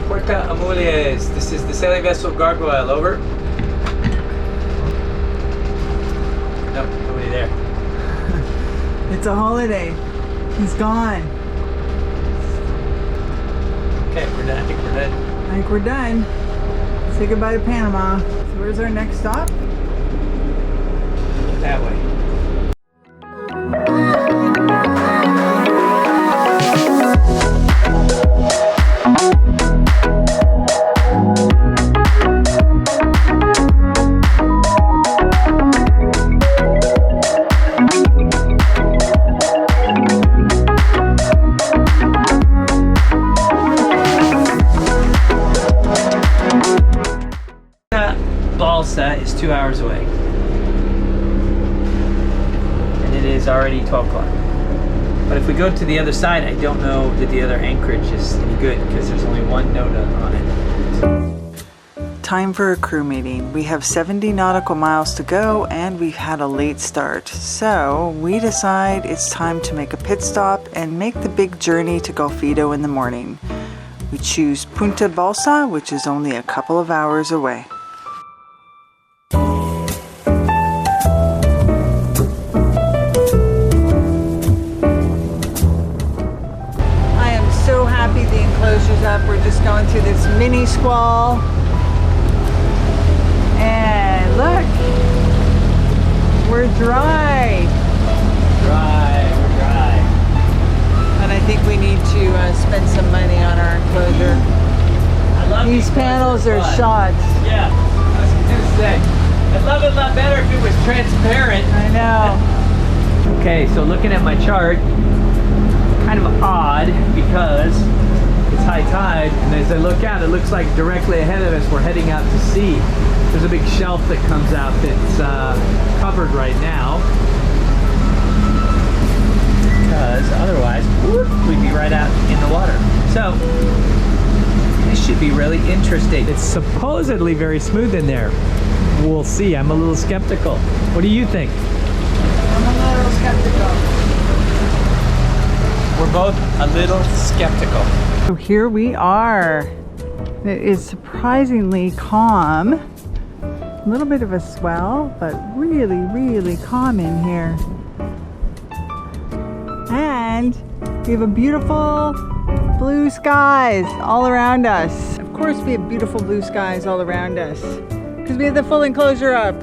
Porta Amulies. This is the sailing vessel Gargoyle. Over. Nope, nobody there. It's a holiday. He's gone. Okay, we're done. I think we're done. I think we're done. Say goodbye to Panama. So where's our next stop? That way. Balsa is 2 hours away. And it is already 12 o'clock. But if we go to the other side, I don't know that the other anchorage is any good because there's only one note on it. Time for a crew meeting. We have 70 nautical miles to go and we've had a late start. So we decide it's time to make a pit stop and make the big journey to Golfito in the morning. We choose Punta Balsa, which is only a couple of hours away. The enclosure's up. We're just going through this mini squall. And look, we're dry. We're dry. And I think we need to spend some money on our enclosure. I love these panels are shots. Yeah, I was gonna say, I'd love it a lot better if it was transparent. I know. Okay, so looking at my chart, kind of odd because it's high tide, and as I look out, it looks like directly ahead of us we're heading out to sea. There's a big shelf that comes out that's covered right now, because otherwise we'd be right out in the water. So this should be really interesting. It's supposedly very smooth in there. We'll see. I'm a little skeptical. What do you think? I'm a little skeptical. We're both a little skeptical. So here we are. It is surprisingly calm. A little bit of a swell, but really, really calm in here. And we have a beautiful blue skies all around us. Of course we have beautiful blue skies all around us because we have the full enclosure up.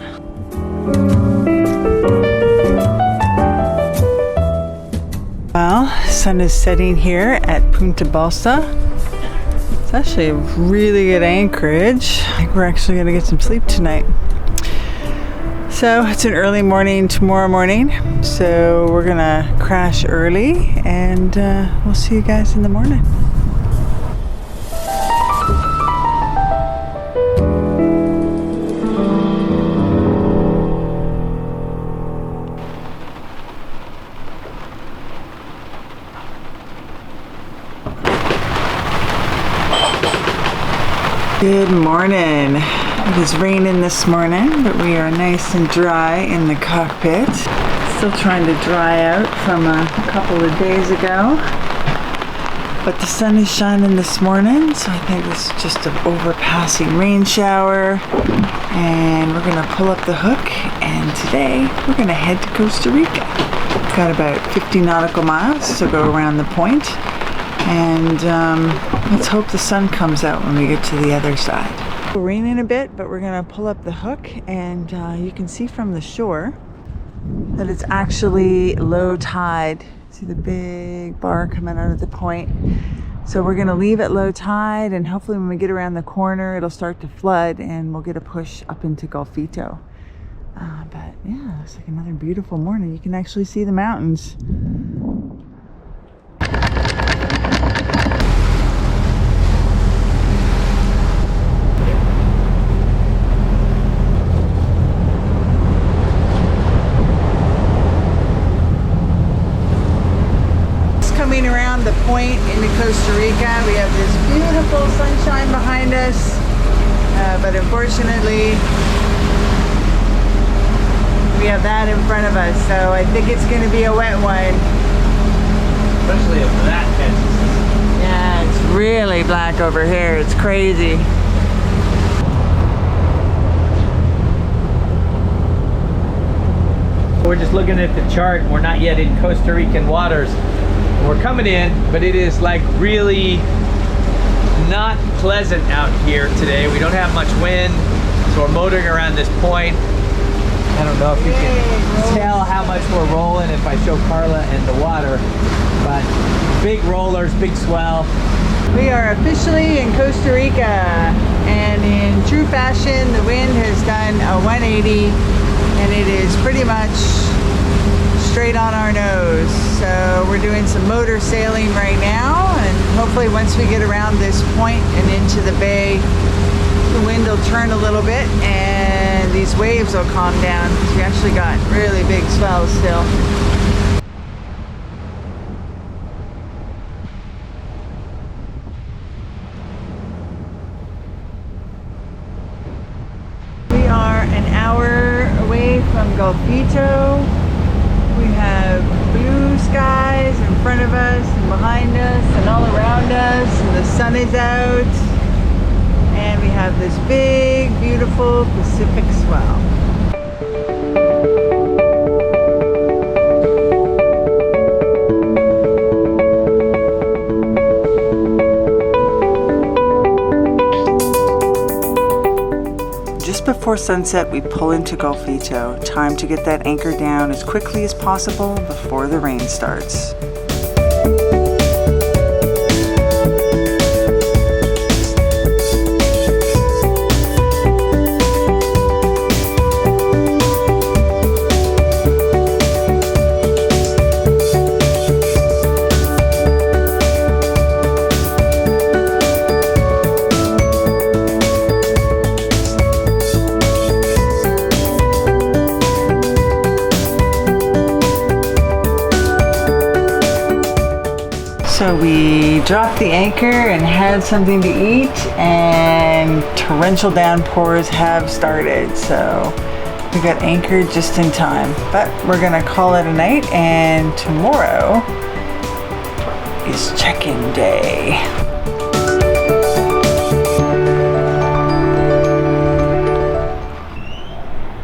Well, sun is setting here at Punta Balsa. It's actually a really good anchorage. I think we're actually gonna get some sleep tonight. So it's an early morning tomorrow morning. So we're gonna crash early and we'll see you guys in the morning. Good morning. It is raining this morning, but we are nice and dry in the cockpit. Still trying to dry out from a couple of days ago. But the sun is shining this morning, so I think this is just an overpassing rain shower. And we're gonna pull up the hook, and today we're gonna head to Costa Rica. We've got about 50 nautical miles to go around the point. And let's hope the sun comes out when we get to the other side. It's raining a bit, but we're gonna pull up the hook, and you can see from the shore that it's actually low tide. See the big bar coming out of the point. So we're gonna leave at low tide, and hopefully when we get around the corner, it'll start to flood and we'll get a push up into Golfito. But yeah, it's like another beautiful morning. You can actually see the mountains. Coming around the point into Costa Rica, we have this beautiful sunshine behind us, but unfortunately we have that in front of us, so I think it's going to be a wet one. Especially if that catches. Yeah, it's really black over here. It's crazy. We're just looking at the chart. We're not yet in Costa Rican waters. We're coming in, but it is like really not pleasant out here today. We don't have much wind, so we're motoring around this point. I don't know if you can tell how much we're rolling if I show Carla in the water, but big rollers, big swell. We are officially in Costa Rica, and in true fashion, the wind has done a 180, and it is pretty much straight on our nose. So we're doing some motor sailing right now, and hopefully once we get around this point and into the bay, the wind will turn a little bit and these waves will calm down, because we actually got really big swells still. We are an hour away from Golfito. We have blue skies in front of us and behind us and all around us, and the sun is out. And we have this big, beautiful Pacific swell. Just before sunset, we pull into Golfito. Time to get that anchor down as quickly as possible before the rain starts. So we dropped the anchor and had something to eat, and torrential downpours have started. So we got anchored just in time, but we're gonna call it a night, and tomorrow is check-in day.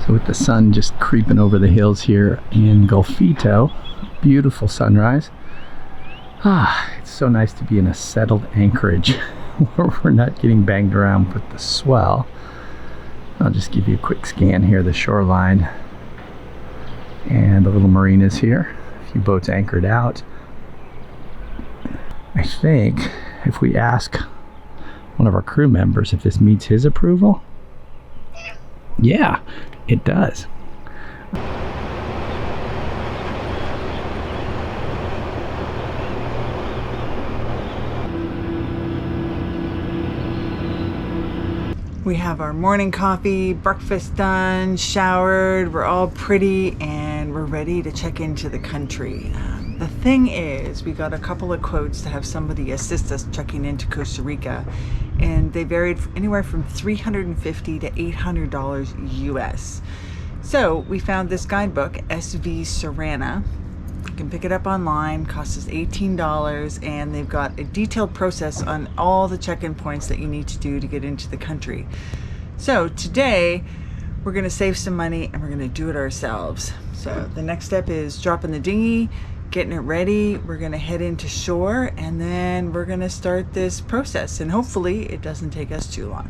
So with the sun just creeping over the hills here in Golfito, beautiful sunrise. It's so nice to be in a settled anchorage where we're not getting banged around with the swell. I'll just give you a quick scan here, the shoreline and the little marinas here. A few boats anchored out. I think if we ask one of our crew members if this meets his approval, yeah, it does. We have our morning coffee, breakfast done, showered, we're all pretty, and we're ready to check into the country. The thing is, we got a couple of quotes to have somebody assist us checking into Costa Rica, and they varied anywhere from $350 to $800 US. So we found this guidebook, SV Serrana. You can pick it up online, costs us $18, and they've got a detailed process on all the check-in points that you need to do to get into the country. So today we're going to save some money and we're going to do it ourselves. So the next step is dropping the dinghy, getting it ready. We're going to head into shore, and then we're going to start this process, and hopefully it doesn't take us too long.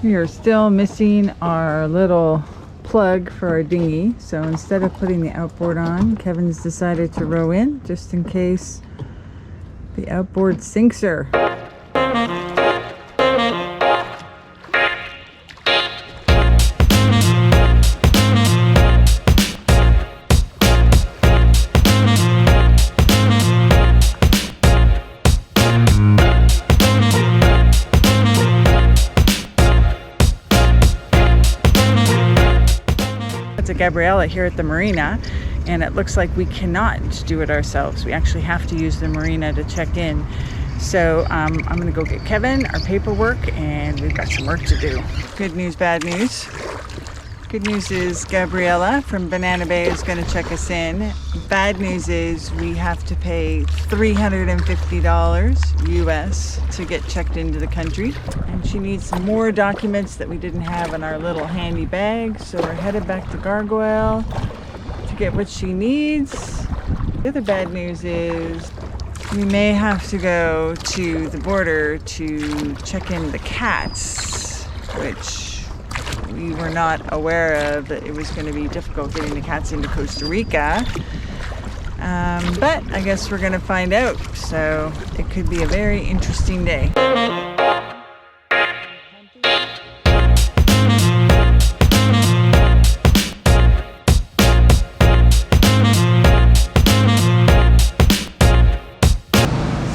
We are still missing our little plug for our dinghy, so instead of putting the outboard on, Kevin's decided to row in just in case the outboard sinks her. Gabriela here at the marina, and it looks like we cannot do it ourselves. We actually have to use the marina to check in. So I'm gonna go get Kevin our paperwork, and we've got some work to do. Good news, bad news. Good news is Gabriela from Banana Bay is going to check us in. Bad news is we have to pay $350 US to get checked into the country. And she needs some more documents that we didn't have in our little handy bag. So we're headed back to Gargoyle to get what she needs. The other bad news is we may have to go to the border to check in the cats, which we were not aware of, that it was going to be difficult getting the cats into Costa Rica. But I guess we're going to find out. So it could be a very interesting day.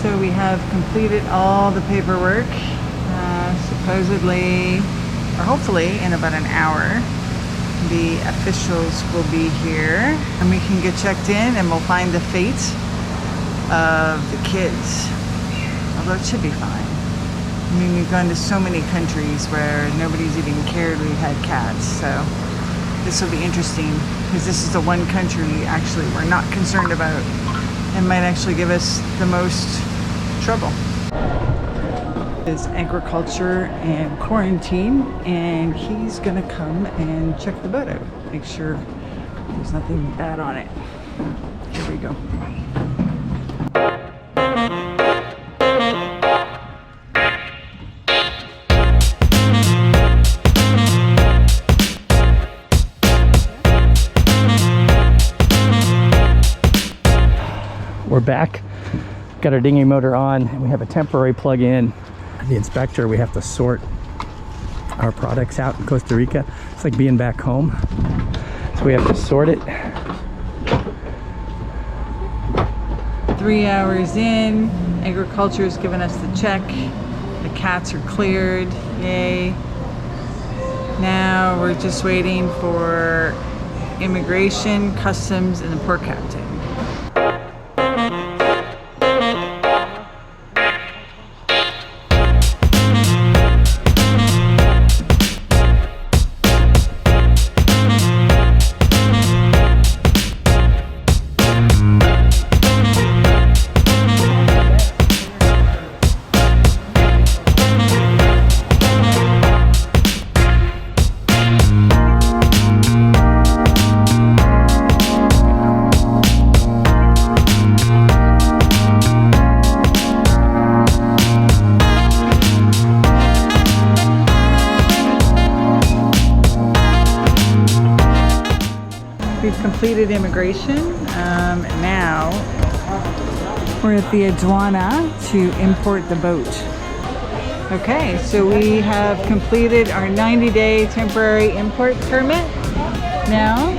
So we have completed all the paperwork, supposedly, or hopefully in about an hour. The officials will be here and we can get checked in and we'll find the fate of the kids. Although it should be fine. I mean, we've gone to so many countries where nobody's even cared we've had cats, so this will be interesting because this is the one country actually we're not concerned about and might actually give us the most trouble. Is agriculture and quarantine, and he's gonna come and check the boat out, make sure there's nothing bad on it. Here we go. We're back, got our dinghy motor on, and we have a temporary plug-in. The inspector, we have to sort our products out in Costa Rica. It's like being back home, so we have to sort it. 3 hours in, agriculture has given us the check. The cats are cleared, yay. Now we're just waiting for immigration, customs, and the port captain. We've completed immigration. Now we're at the aduana to import the boat. Okay, so we have completed our 90-day temporary import permit. Now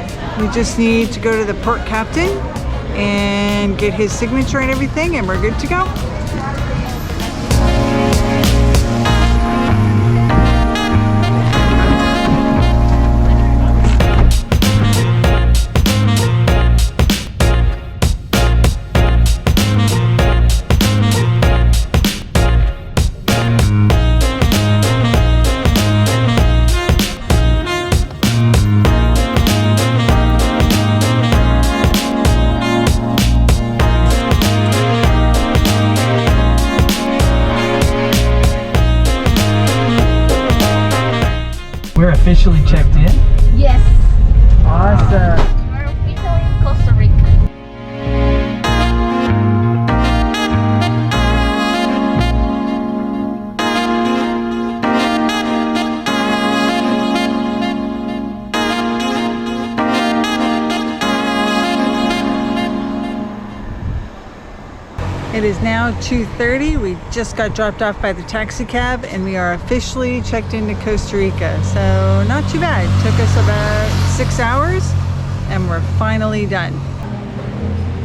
we just need to go to the port captain and get his signature and everything, and we're good to go. We're officially checked in. Yes. Awesome. We're officially in Costa Rica. It is now 2:30. We just got dropped off by the taxi cab and we are officially checked into Costa Rica. So not too bad. Took us about 6 hours and we're finally done.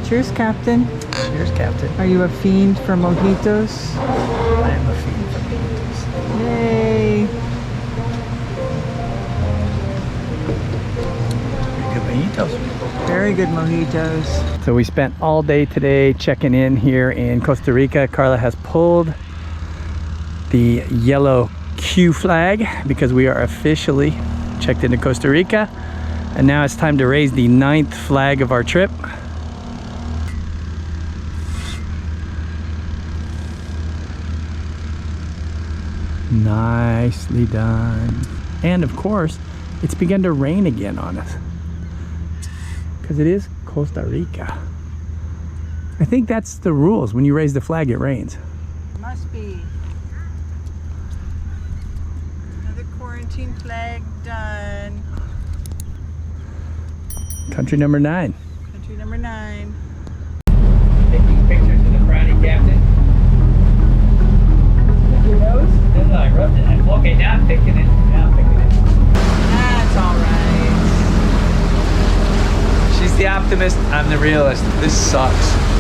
Cheers, Captain. Cheers, Captain. Are you a fiend for mojitos? I am a fiend for mojitos. Yay. Good mojitos. Very good mojitos. So we spent all day today checking in here in Costa Rica. Carla has pulled the yellow Q flag because we are officially checked into Costa Rica, and now it's time to raise the 9th flag of our trip. Nicely done. And of course, it's begun to rain again on us because it is Costa Rica. I think that's the rules. When you raise the flag, it rains. Must be. Another quarantine flag done. Country number 9. Country number 9. Taking pictures of the frowny captain. Pick your nose? No, I rubbed it. Okay, now I'm picking it. Now I'm picking it. That's alright. She's the optimist. I'm the realist. This sucks.